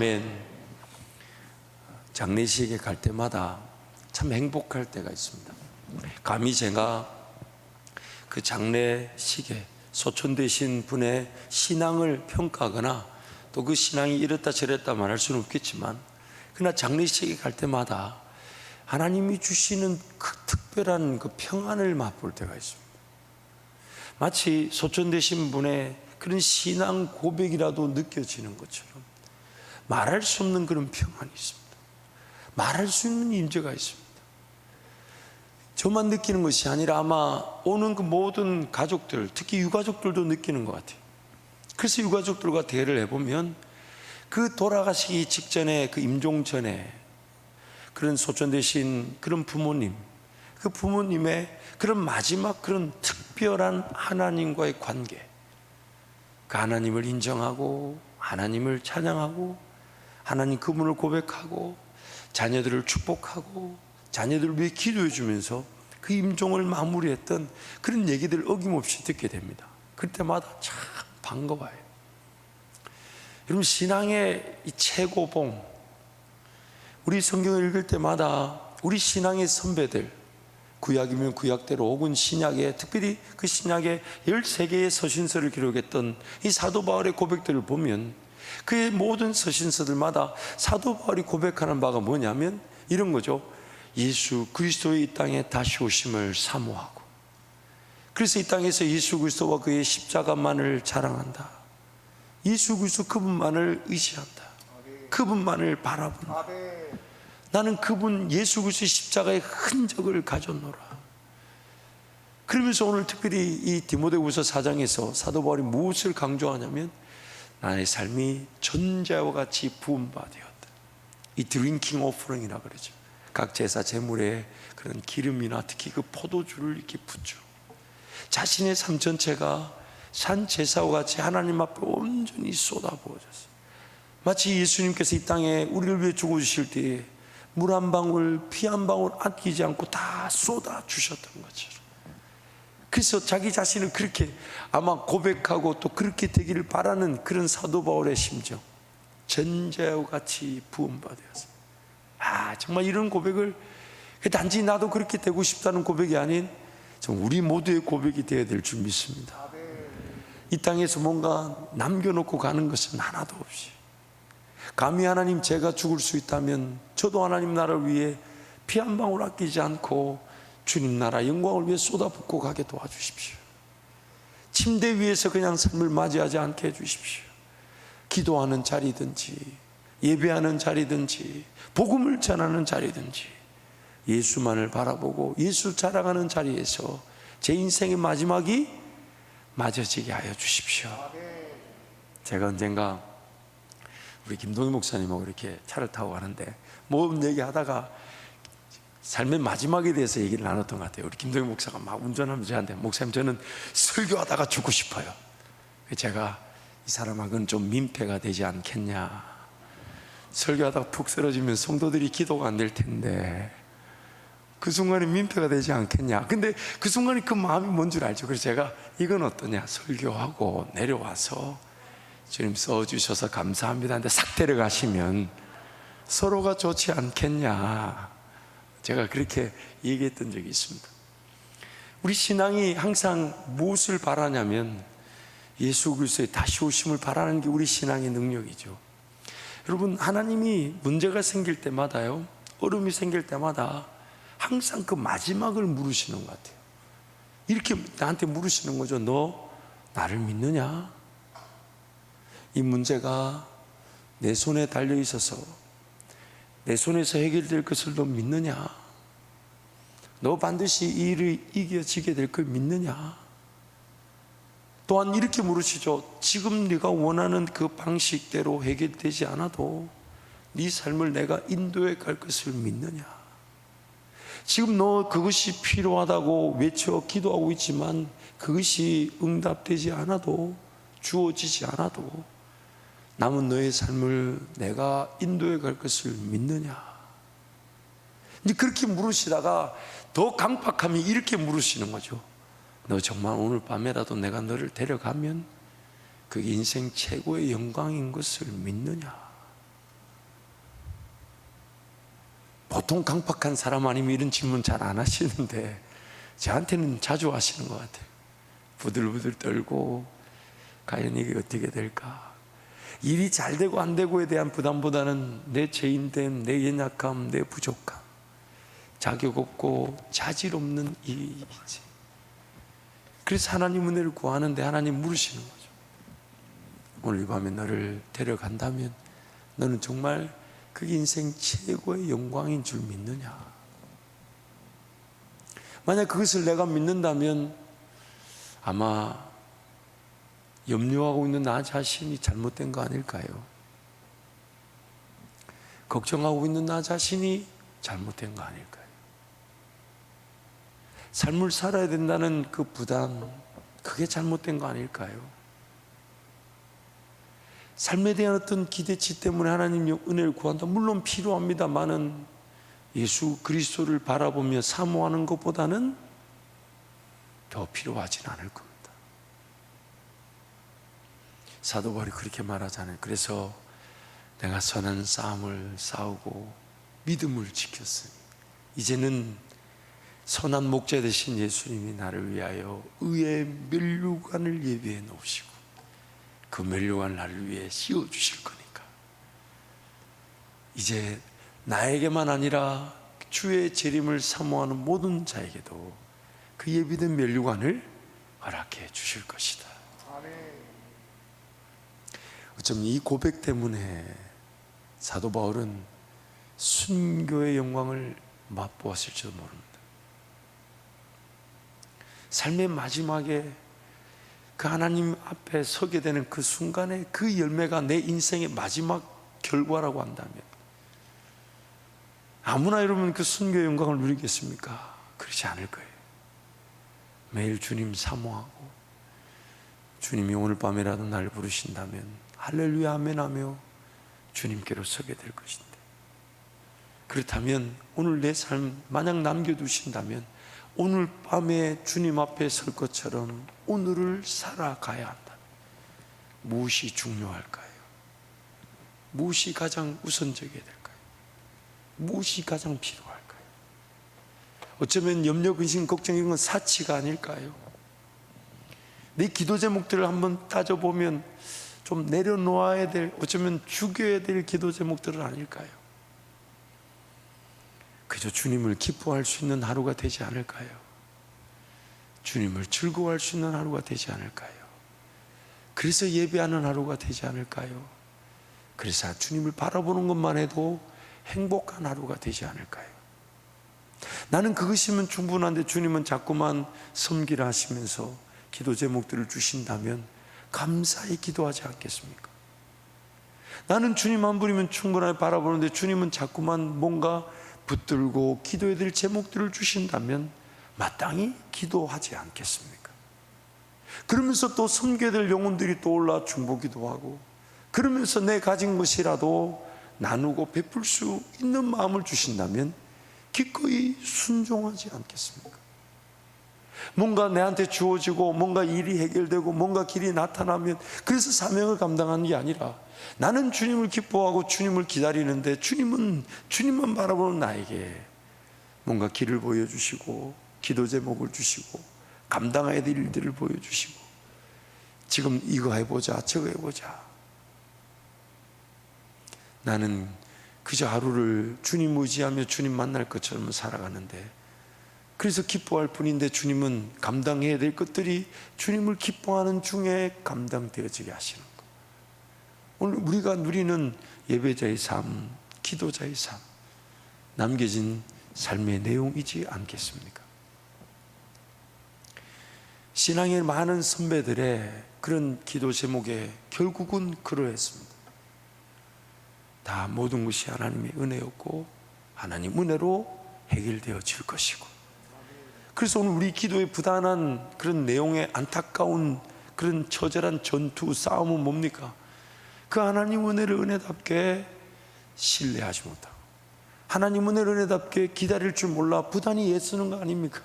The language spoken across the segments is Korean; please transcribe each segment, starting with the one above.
아멘. 장례식에 갈 때마다 참 행복할 때가 있습니다. 감히 제가 그 장례식에 소천되신 분의 신앙을 평가하거나 또 그 신앙이 이렇다 저랬다 말할 수는 없겠지만, 그러나 장례식에 갈 때마다 하나님이 주시는 그 특별한 그 평안을 맛볼 때가 있습니다. 마치 소천되신 분의 그런 신앙 고백이라도 느껴지는 것처럼 말할 수 없는 그런 평안이 있습니다. 말할 수 있는 임재가 있습니다. 저만 느끼는 것이 아니라 아마 오는 그 모든 가족들, 특히 유가족들도 느끼는 것 같아요. 그래서 유가족들과 대화를 해보면 그 돌아가시기 직전에, 그 임종 전에 그런 소천되신 그런 부모님, 그 부모님의 그런 마지막 그런 특별한 하나님과의 관계, 그 하나님을 인정하고 하나님을 찬양하고 하나님 그분을 고백하고 자녀들을 축복하고 자녀들을 위해 기도해 주면서 그 임종을 마무리했던 그런 얘기들을 어김없이 듣게 됩니다. 그때마다 참 반가워요. 여러분, 신앙의 이 최고봉, 우리 성경을 읽을 때마다 우리 신앙의 선배들, 구약이면 구약대로 혹은 신약에, 특별히 그 신약의 13개의 서신서를 기록했던 이 사도 바울의 고백들을 보면 그의 모든 서신서들마다 사도 바울이 고백하는 바가 뭐냐면 이런 거죠. 예수 그리스도의 이 땅에 다시 오심을 사모하고, 그래서 이 땅에서 예수 그리스도와 그의 십자가만을 자랑한다. 예수 그리스도 그분만을 의지한다. 그분만을 바라본다. 나는 그분 예수 그리스도의 십자가의 흔적을 가졌노라. 그러면서 오늘 특별히 이 디모데후서 4장에서 사도 바울이 무엇을 강조하냐면 나의 삶이 전제와 같이 부은 바 되었다. 이 드링킹 오퍼링이라 그러죠. 각 제사 제물에 그런 기름이나 특히 그 포도주를 이렇게 붓죠. 자신의 삶 전체가 산 제사와 같이 하나님 앞에 온전히 쏟아부어졌어요. 마치 예수님께서 이 땅에 우리를 위해 죽어주실 때에 물 한 방울, 피 한 방울 아끼지 않고 다 쏟아 주셨던 것처럼. 그래서 자기 자신을 그렇게 아마 고백하고 또 그렇게 되기를 바라는 그런 사도 바울의 심정, 전제와 같이 부은 바 되었어요. 정말 이런 고백을 단지 나도 그렇게 되고 싶다는 고백이 아닌 우리 모두의 고백이 되어야 될 줄 믿습니다. 이 땅에서 뭔가 남겨놓고 가는 것은 하나도 없이, 감히 하나님 제가 죽을 수 있다면 저도 하나님 나라를 위해 피 한 방울 아끼지 않고 주님 나라 영광을 위해 쏟아붓고 가게 도와주십시오. 침대 위에서 그냥 삶을 맞이하지 않게 해주십시오. 기도하는 자리든지 예배하는 자리든지 복음을 전하는 자리든지 예수만을 바라보고 예수 자랑하는 자리에서 제 인생의 마지막이 맞아지게 하여 주십시오. 제가 언젠가 우리 김동희 목사님하고 이렇게 차를 타고 가는데 모든 얘기하다가 삶의 마지막에 대해서 얘기를 나눴던 것 같아요. 우리 김동희 목사가 막 운전하면서 저한테 목사님 저는 설교하다가 죽고 싶어요. 제가 이 사람하고는 좀 민폐가 되지 않겠냐, 설교하다가 푹 쓰러지면 성도들이 기도가 안 될 텐데 그 순간에 민폐가 되지 않겠냐. 근데 그 순간에 그 마음이 뭔 줄 알죠. 그래서 제가 이건 어떠냐, 설교하고 내려와서 주님 써주셔서 감사합니다 하는데 싹 데려가시면 서로가 좋지 않겠냐, 제가 그렇게 얘기했던 적이 있습니다. 우리 신앙이 항상 무엇을 바라냐면 예수 그리스도의 다시 오심을 바라는 게 우리 신앙의 능력이죠. 여러분, 하나님이 문제가 생길 때마다요, 어려움이 생길 때마다 항상 그 마지막을 물으시는 것 같아요. 이렇게 나한테 물으시는 거죠. 너 나를 믿느냐? 이 문제가 내 손에 달려 있어서 내 손에서 해결될 것을 너 믿느냐? 너 반드시 이 일을 이겨지게 될 걸 믿느냐? 또한 이렇게 물으시죠. 지금 네가 원하는 그 방식대로 해결되지 않아도 네 삶을 내가 인도해 갈 것을 믿느냐? 지금 너 그것이 필요하다고 외쳐 기도하고 있지만 그것이 응답되지 않아도, 주어지지 않아도 남은 너의 삶을 내가 인도해 갈 것을 믿느냐? 이제 그렇게 물으시다가 더 강팍하면 이렇게 물으시는 거죠. 너 정말 오늘 밤에라도 내가 너를 데려가면 그게 인생 최고의 영광인 것을 믿느냐? 보통 강팍한 사람 아니면 이런 질문 잘 안 하시는데 저한테는 자주 하시는 것 같아요. 부들부들 떨고 과연 이게 어떻게 될까? 일이 잘 되고 안 되고에 대한 부담보다는 내 죄인됨, 내 연약함, 내 부족함, 자격 없고 자질 없는 일이지. 그래서 하나님 은혜를 구하는데 하나님 물으시는 거죠. 오늘 이 밤에 너를 데려간다면 너는 정말 그게 인생 최고의 영광인 줄 믿느냐? 만약 그것을 내가 믿는다면 아마 염려하고 있는 나 자신이 잘못된 거 아닐까요? 걱정하고 있는 나 자신이 잘못된 거 아닐까요? 삶을 살아야 된다는 그 부담, 그게 잘못된 거 아닐까요? 삶에 대한 어떤 기대치 때문에 하나님의 은혜를 구한다, 물론 필요합니다만은 예수 그리스도를 바라보며 사모하는 것보다는 더 필요하진 않을 겁니다. 사도 바울이 그렇게 말하잖아요. 그래서 내가 선한 싸움을 싸우고 믿음을 지켰으니 이제는 선한 목자 되신 예수님이 나를 위하여 의의 면류관을 예비해 놓으시고 그 면류관을 나를 위해 씌워 주실 거니까 이제 나에게만 아니라 주의 재림을 사모하는 모든 자에게도 그 예비된 면류관을 허락해 주실 것이다. 어쩌면 이 고백 때문에 사도 바울은 순교의 영광을 맛보았을지도 모릅니다. 삶의 마지막에 그 하나님 앞에 서게 되는 그 순간에 그 열매가 내 인생의 마지막 결과라고 한다면 아무나 여러분 그 순교의 영광을 누리겠습니까? 그렇지 않을 거예요. 매일 주님 사모하고 주님이 오늘 밤이라도 날 부르신다면 할렐루야 아멘 하며 주님께로 서게 될 것인데, 그렇다면 오늘 내 삶 만약 남겨두신다면 오늘 밤에 주님 앞에 설 것처럼 오늘을 살아가야 한다. 무엇이 중요할까요? 무엇이 가장 우선적이어야 될까요? 무엇이 가장 필요할까요? 어쩌면 염려, 근심, 걱정 이런 건 사치가 아닐까요? 내 기도 제목들을 한번 따져보면 좀 내려놓아야 될, 어쩌면 죽여야 될 기도 제목들은 아닐까요? 그저 주님을 기뻐할 수 있는 하루가 되지 않을까요? 주님을 즐거워할 수 있는 하루가 되지 않을까요? 그래서 예배하는 하루가 되지 않을까요? 그래서 주님을 바라보는 것만 해도 행복한 하루가 되지 않을까요? 나는 그것이면 충분한데 주님은 자꾸만 섬기라 하시면서 기도 제목들을 주신다면 감사히 기도하지 않겠습니까? 나는 주님 한 분이면 충분하게 바라보는데 주님은 자꾸만 뭔가 붙들고 기도해야 될 제목들을 주신다면 마땅히 기도하지 않겠습니까? 그러면서 또 섬겨야 될 영혼들이 떠올라 중보기도 하고, 그러면서 내 가진 것이라도 나누고 베풀 수 있는 마음을 주신다면 기꺼이 순종하지 않겠습니까? 뭔가 내한테 주어지고 뭔가 일이 해결되고 뭔가 길이 나타나면 그래서 사명을 감당하는 게 아니라 나는 주님을 기뻐하고 주님을 기다리는데 주님은 주님만 바라보는 나에게 뭔가 길을 보여주시고 기도 제목을 주시고 감당해야 될 일들을 보여주시고 지금 이거 해보자 저거 해보자. 나는 그저 하루를 주님 의지하며 주님 만날 것처럼 살아가는데 그래서 기뻐할 뿐인데 주님은 감당해야 될 것들이 주님을 기뻐하는 중에 감당되어지게 하시는 것. 오늘 우리가 누리는 예배자의 삶, 기도자의 삶, 남겨진 삶의 내용이지 않겠습니까? 신앙의 많은 선배들의 그런 기도 제목에 결국은 그러했습니다. 다 모든 것이 하나님의 은혜였고 하나님 은혜로 해결되어질 것이고, 그래서 오늘 우리 기도의 부단한 그런 내용의 안타까운 그런 처절한 전투 싸움은 뭡니까? 그 하나님 은혜를 은혜답게 신뢰하지 못하고 하나님 은혜를 은혜답게 기다릴 줄 몰라 부단히 애쓰는 거 아닙니까?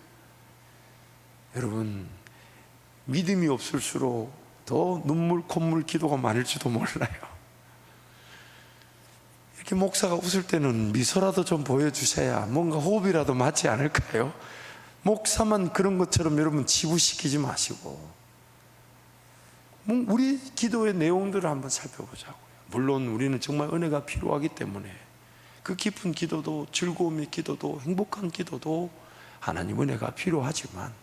여러분, 믿음이 없을수록 더 눈물 콧물 기도가 많을지도 몰라요. 이렇게 목사가 웃을 때는 미소라도 좀 보여주셔야 뭔가 호흡이라도 맞지 않을까요? 목사만 그런 것처럼 여러분 치부시키지 마시고 우리 기도의 내용들을 한번 살펴보자고요. 물론 우리는 정말 은혜가 필요하기 때문에 그 깊은 기도도, 즐거움의 기도도, 행복한 기도도 하나님 은혜가 필요하지만,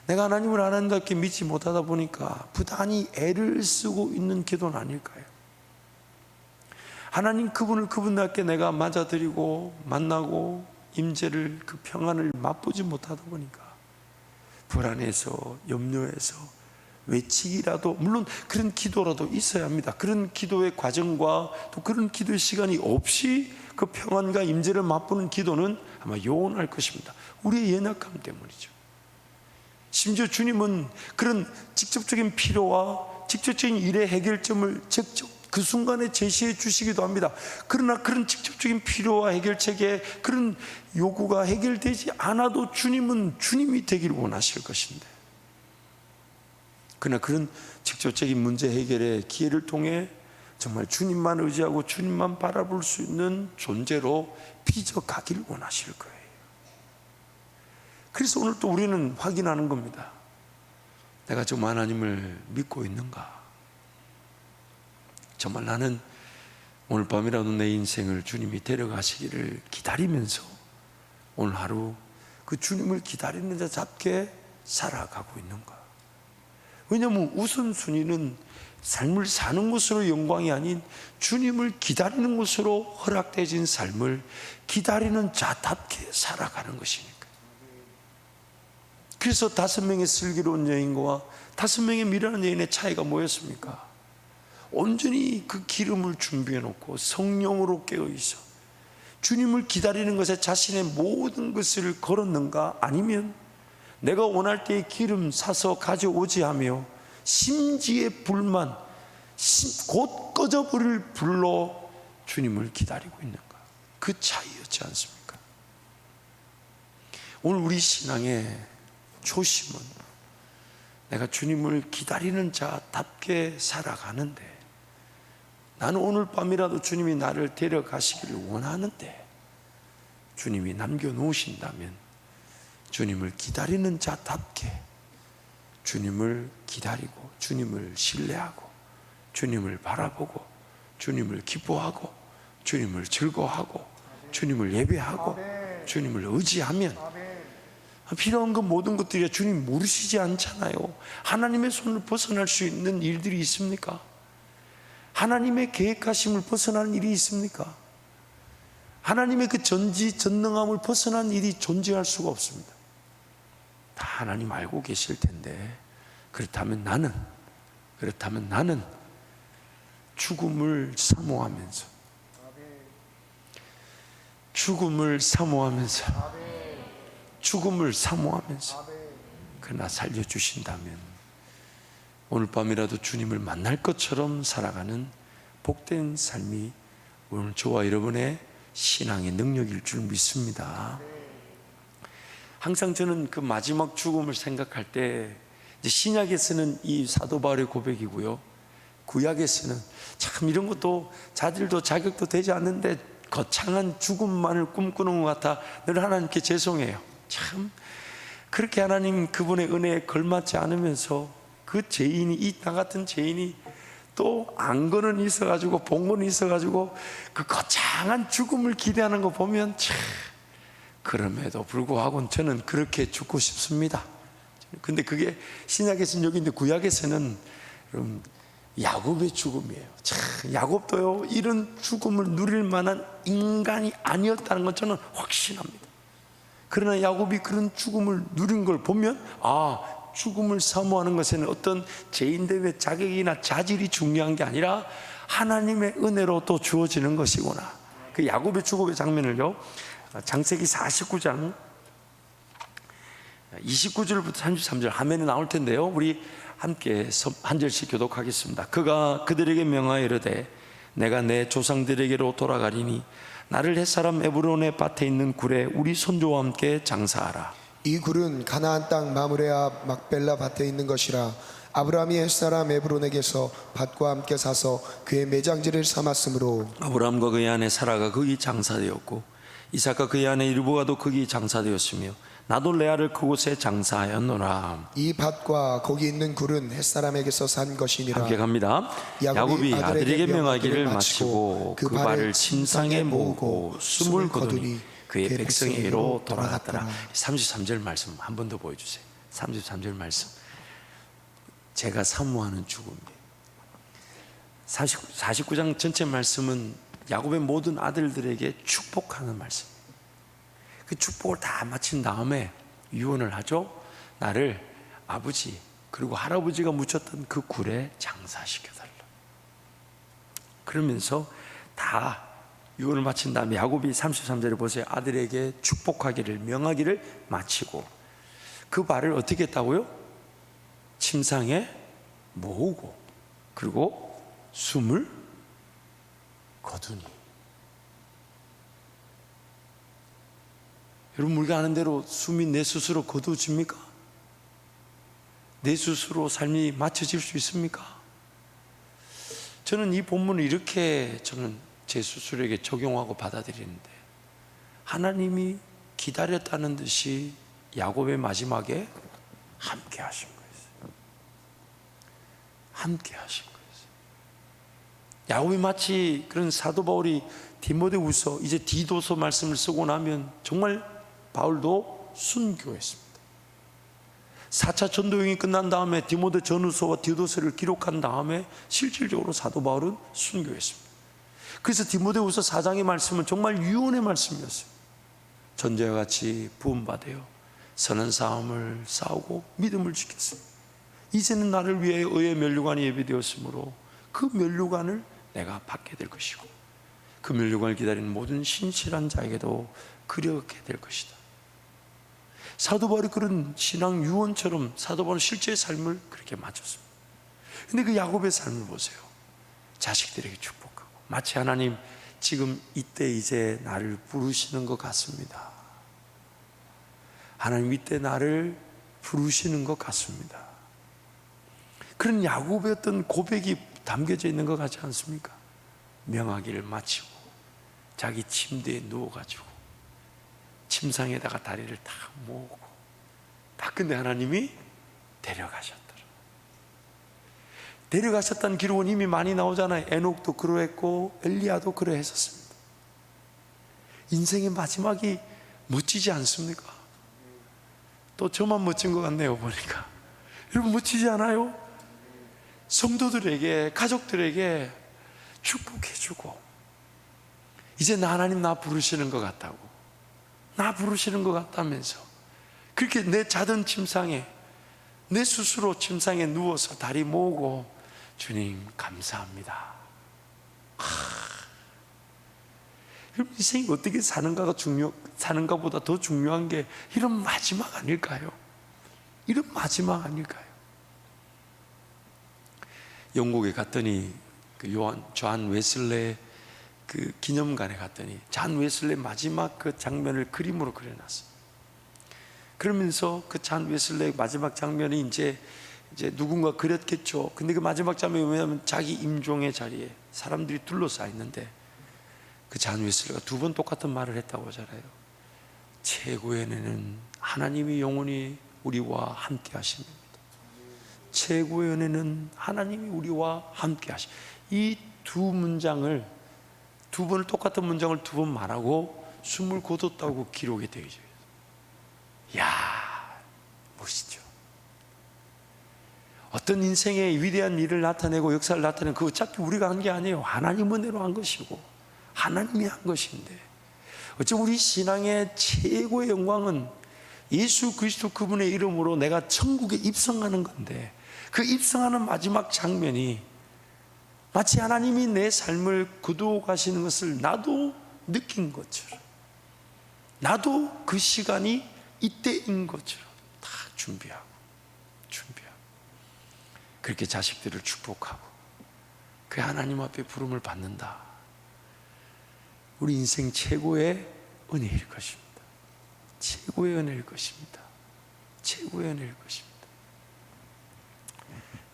내가 하나님을 하나님답게 믿지 못하다 보니까 부단히 애를 쓰고 있는 기도는 아닐까요? 하나님 그분을 그분답게 내가 맞아들이고 만나고 임재를, 그 평안을 맛보지 못하다 보니까 불안해서, 염려해서 외치기라도, 물론 그런 기도라도 있어야 합니다. 그런 기도의 과정과 또 그런 기도의 시간이 없이 그 평안과 임재를 맛보는 기도는 아마 요원할 것입니다. 우리의 연약함 때문이죠. 심지어 주님은 그런 직접적인 필요와 직접적인 일의 해결점을 직접 그 순간에 제시해 주시기도 합니다. 그러나 그런 직접적인 필요와 해결책에 그런 요구가 해결되지 않아도 주님은 주님이 되기를 원하실 것인데, 그러나 그런 직접적인 문제 해결의 기회를 통해 정말 주님만 의지하고 주님만 바라볼 수 있는 존재로 빚어가기를 원하실 거예요. 그래서 오늘 또 우리는 확인하는 겁니다. 내가 정말 하나님을 믿고 있는가? 정말 나는 오늘 밤이라도 내 인생을 주님이 데려가시기를 기다리면서 오늘 하루 그 주님을 기다리는 자답게 살아가고 있는가? 왜냐하면 우선순위는 삶을 사는 것으로 영광이 아닌 주님을 기다리는 것으로 허락되어진 삶을 기다리는 자답게 살아가는 것이니까. 그래서 5명의 슬기로운 여인과 5명의 미련한 여인의 차이가 뭐였습니까? 온전히 그 기름을 준비해 놓고 성령으로 깨어 있어 주님을 기다리는 것에 자신의 모든 것을 걸었는가? 아니면 내가 원할 때에 기름 사서 가져오지 하며 심지의 불만, 곧 꺼져버릴 불로 주님을 기다리고 있는가? 그 차이였지 않습니까? 오늘 우리 신앙의 초심은 내가 주님을 기다리는 자답게 살아가는데, 나는 오늘 밤이라도 주님이 나를 데려가시기를 원하는데 주님이 남겨놓으신다면 주님을 기다리는 자답게 주님을 기다리고 주님을 신뢰하고 주님을 바라보고 주님을 기뻐하고 주님을 즐거워하고 주님을 예배하고 주님을 의지하면 필요한 그 모든 것들이 주님 모르시지 않잖아요. 하나님의 손을 벗어날 수 있는 일들이 있습니까? 하나님의 계획하심을 벗어나는 일이 있습니까? 하나님의 그 전지전능함을 벗어난 일이 존재할 수가 없습니다. 다 하나님 알고 계실 텐데, 그렇다면 나는 죽음을 사모하면서 그러나 살려주신다면 오늘 밤이라도 주님을 만날 것처럼 살아가는 복된 삶이 오늘 저와 여러분의 신앙의 능력일 줄 믿습니다. 항상 저는 그 마지막 죽음을 생각할 때 이제 신약에서는 이 사도 바울의 고백이고요, 구약에서는 참 이런 것도 자질도 자격도 되지 않는데 거창한 죽음만을 꿈꾸는 것 같아 늘 하나님께 죄송해요. 참 그렇게 하나님 그분의 은혜에 걸맞지 않으면서 그 죄인이, 나 같은 죄인이 또 안 거는 있어가지고 본 거는 있어가지고 그 거창한 죽음을 기대하는 거 보면 참, 그럼에도 불구하고 저는 그렇게 죽고 싶습니다. 근데 그게 신약에서는 여기인데 구약에서는 야곱의 죽음이에요. 참, 야곱도요 이런 죽음을 누릴 만한 인간이 아니었다는 건 저는 확신합니다. 그러나 야곱이 그런 죽음을 누린 걸 보면 죽음을 사모하는 것에는 어떤 죄인됨의 자격이나 자질이 중요한 게 아니라 하나님의 은혜로 또 주어지는 것이구나. 그 야곱의 죽음의 장면을요, 창세기 49장 29절부터 33절 화면에 나올 텐데요, 우리 함께 한 절씩 교독하겠습니다. 그가 그들에게 명하여 이르되 내가 내 조상들에게로 돌아가리니 나를 햇사람 에브론의 밭에 있는 굴에 우리 손조와 함께 장사하라. 이 굴은 가나안 땅 마므레 앞 막벨라 밭에 있는 것이라. 아브라함이 햇사람 에브론에게서 밭과 함께 사서 그의 매장지를 삼았으므로 아브라함과 그의 아내 사라가 거기 장사되었고 이삭과 그의 아내 르브가도 거기 장사되었으며 나도 레아를 그곳에 장사하였노라. 이 밭과 거기 있는 굴은 햇사람에게서 산 것이니라. 함께 갑니다. 야곱이 아들에게 명하기를 마치고 그 발을 침상에 모으고 숨을 거두니 그의 백성에게로 돌아갔더라. 33절 말씀 한 번 더 보여주세요. 33절 말씀. 제가 사모하는 죽음이에요. 49장 전체 말씀은 야곱의 모든 아들들에게 축복하는 말씀. 그 축복을 다 마친 다음에 유언을 하죠. 나를 아버지 그리고 할아버지가 묻혔던 그 굴에 장사시켜달라. 그러면서 다 유언을 마친 다음에 야곱이 33절에 보세요. 아들에게 축복하기를 명하기를 마치고 그 발을 어떻게 했다고요? 침상에 모으고 그리고 숨을 거두니. 여러분 우리가 아는 대로 숨이 내 스스로 거두어집니까? 내 스스로 삶이 맞춰질 수 있습니까? 저는 이 본문을 이렇게 제 스스로에게 적용하고 받아들이는데 하나님이 기다렸다는 듯이 야곱의 마지막에 함께 하신 거예요. 함께 하신 거예요. 야곱이 마치 그런 사도 바울이 디모데후서 이제 디도서 말씀을 쓰고 나면 정말 바울도 순교했습니다. 4차 전도여행이 끝난 다음에 디모데 전후서와 디도서를 기록한 다음에 실질적으로 사도 바울은 순교했습니다. 그래서 디모데후서 4장의 말씀은 정말 유언의 말씀이었어요. 전제와 같이 부음받아요. 선한 싸움을 싸우고 믿음을 지켰습니다. 이제는 나를 위해 의의 면류관이 예비되었으므로 그 면류관을 내가 받게 될 것이고 그 면류관을 기다리는 모든 신실한 자에게도 그렇게 될 것이다. 사도 바울이 그런 신앙 유언처럼 사도 바울은 실제의 삶을 그렇게 맞췄습니다. 근데 그 야곱의 삶을 보세요. 자식들에게 축복하고 마치 하나님 지금 이때 이제 나를 부르시는 것 같습니다. 하나님 이때 나를 부르시는 것 같습니다. 그런 야곱의 어떤 고백이 담겨져 있는 것 같지 않습니까? 명하기를 마치고 자기 침대에 누워가지고 침상에다가 다리를 다 모으고 다 끝내 하나님이 데려가셨더라. 데려가셨다는 기록은 이미 많이 나오잖아요. 에녹도 그러했고 엘리야도 그러했었습니다. 인생의 마지막이 멋지지 않습니까? 또 저만 멋진 것 같네요 보니까. 여러분 멋지지 않아요? 성도들에게 가족들에게 축복해주고 이제 하나님 나 부르시는 것 같다고 나 부르시는 것 같다면서 그렇게 내 자던 침상에 내 스스로 침상에 누워서 다리 모으고 주님 감사합니다. 그럼 인생이 어떻게 사는가 보다 더 중요한 게 이런 마지막 아닐까요? 이런 마지막 아닐까요? 영국에 갔더니 그 존 웨슬레 그 기념관에 갔더니 존 웨슬레 마지막 그 장면을 그림으로 그려놨어요. 그러면서 그 존 웨슬레 마지막 장면이 이제 누군가 그렸겠죠. 근데 그 마지막 장면이 뭐냐면 자기 임종의 자리에 사람들이 둘러싸여 있는데 그 존 웨슬레가 두 번 똑같은 말을 했다고 하잖아요. 최고의 은혜는 하나님이 영원히 우리와 함께 하십니다. 최고의 은혜는 하나님이 우리와 함께 하시. 이 두 문장을 두 번을 똑같은 문장을 두 번 말하고 숨을 거뒀다고 기록이 되어 있어요. 이야 멋있죠. 어떤 인생의 위대한 일을 나타내고 역사를 나타내는 그 어차피 우리가 한 게 아니에요. 하나님 은혜로 한 것이고 하나님이 한 것인데 어째 우리 신앙의 최고의 영광은 예수 그리스도 그분의 이름으로 내가 천국에 입성하는 건데 그 입성하는 마지막 장면이 마치 하나님이 내 삶을 거두어 가시는 것을 나도 느낀 것처럼 나도 그 시간이 이때인 것처럼 다 준비하고 그렇게 자식들을 축복하고 그 하나님 앞에 부름을 받는다. 우리 인생 최고의 은혜일 것입니다. 최고의 은혜일 것입니다. 최고의 은혜일 것입니다.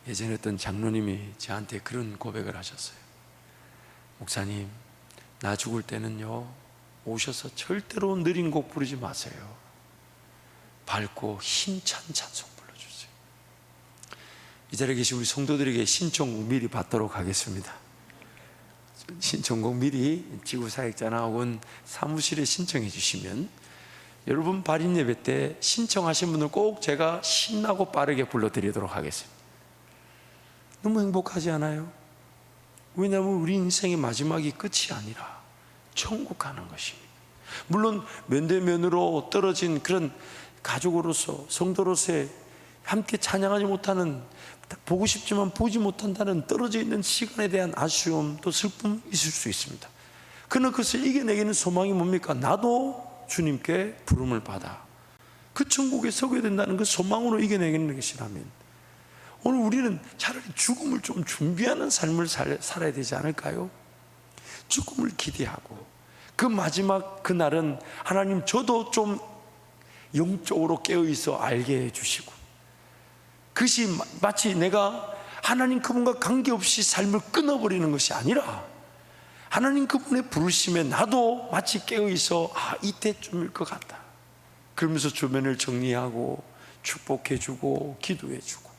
예전에 어떤 장로님이 저한테 그런 고백을 하셨어요. 목사님, 나 죽을 때는요, 오셔서 절대로 느린 곡 부르지 마세요. 밝고 힘찬 찬송 불러주세요. 이 자리에 계신 우리 성도들에게 신청곡 미리 받도록 하겠습니다. 신청곡 미리 지구사역자나 혹은 사무실에 신청해 주시면 여러분 발인 예배 때 신청하신 분들 꼭 제가 신나고 빠르게 불러드리도록 하겠습니다. 너무 행복하지 않아요? 왜냐하면 우리 인생의 마지막이 끝이 아니라 천국 가는 것입니다. 물론 면대면으로 떨어진 그런 가족으로서 성도로서의 함께 찬양하지 못하는, 보고 싶지만 보지 못한다는 떨어져 있는 시간에 대한 아쉬움 또 슬픔 있을 수 있습니다. 그러나 그것을 이겨내기는 소망이 뭡니까? 나도 주님께 부름을 받아 그 천국에 서게 된다는 그 소망으로 이겨내는 것이라면 오늘 우리는 차라리 죽음을 좀 준비하는 삶을 살아야 되지 않을까요? 죽음을 기대하고 그 마지막 그날은 하나님 저도 좀 영적으로 깨어있어 알게 해주시고, 그것이 마치 내가 하나님 그분과 관계없이 삶을 끊어버리는 것이 아니라 하나님 그분의 부르심에 나도 마치 깨어있어 이때쯤일 것 같다 그러면서 주변을 정리하고 축복해주고 기도해주고,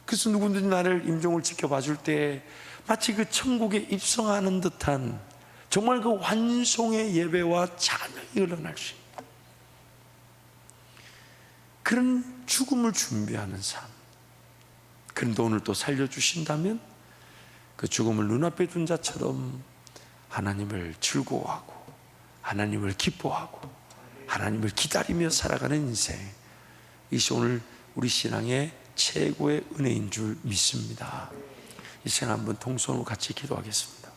그래서 누구든지 나를 임종을 지켜봐 줄 때 마치 그 천국에 입성하는 듯한 정말 그 환송의 예배와 찬양이 흘러날 수 있는 그런 죽음을 준비하는 삶. 그런데 오늘 또 살려주신다면 그 죽음을 눈앞에 둔 자처럼 하나님을 즐거워하고 하나님을 기뻐하고 하나님을 기다리며 살아가는 인생, 이것이 오늘 우리 신앙의 최고의 은혜인 줄 믿습니다. 이 시간 한번 통성으로 같이 기도하겠습니다.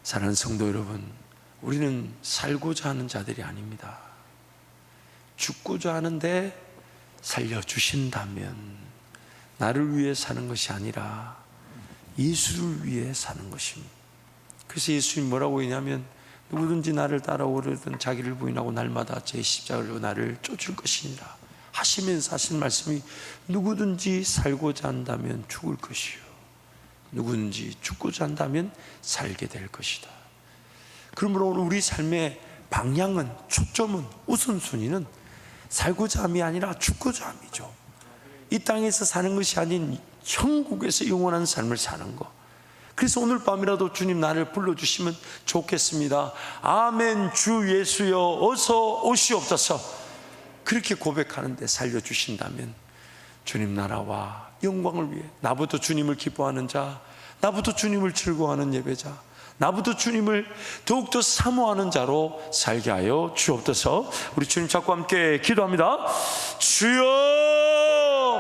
사랑하는 성도 여러분, 우리는 살고자 하는 자들이 아닙니다. 죽고자 하는데 살려주신다면 나를 위해 사는 것이 아니라 예수를 위해 사는 것입니다. 그래서 예수님이 뭐라고 했냐면 누구든지 나를 따라오려든 자기를 부인하고 날마다 제 십자가를 지고 나를 쫓을 것이니라 하시면서 하신 말씀이, 누구든지 살고자 한다면 죽을 것이요 누구든지 죽고자 한다면 살게 될 것이다. 그러므로 오늘 우리 삶의 방향은, 초점은, 우선순위는 살고자 함이 아니라 죽고자 함이죠. 이 땅에서 사는 것이 아닌 천국에서 영원한 삶을 사는 것. 그래서 오늘 밤이라도 주님 나를 불러주시면 좋겠습니다. 아멘. 주 예수여 어서 오시옵소서. 그렇게 고백하는데 살려주신다면 주님 나라와 영광을 위해 나부터 주님을 기뻐하는 자, 나부터 주님을 즐거워하는 예배자, 나부터 주님을 더욱더 사모하는 자로 살게 하여 주옵소서. 우리 주님 잡고 함께 기도합니다. 주여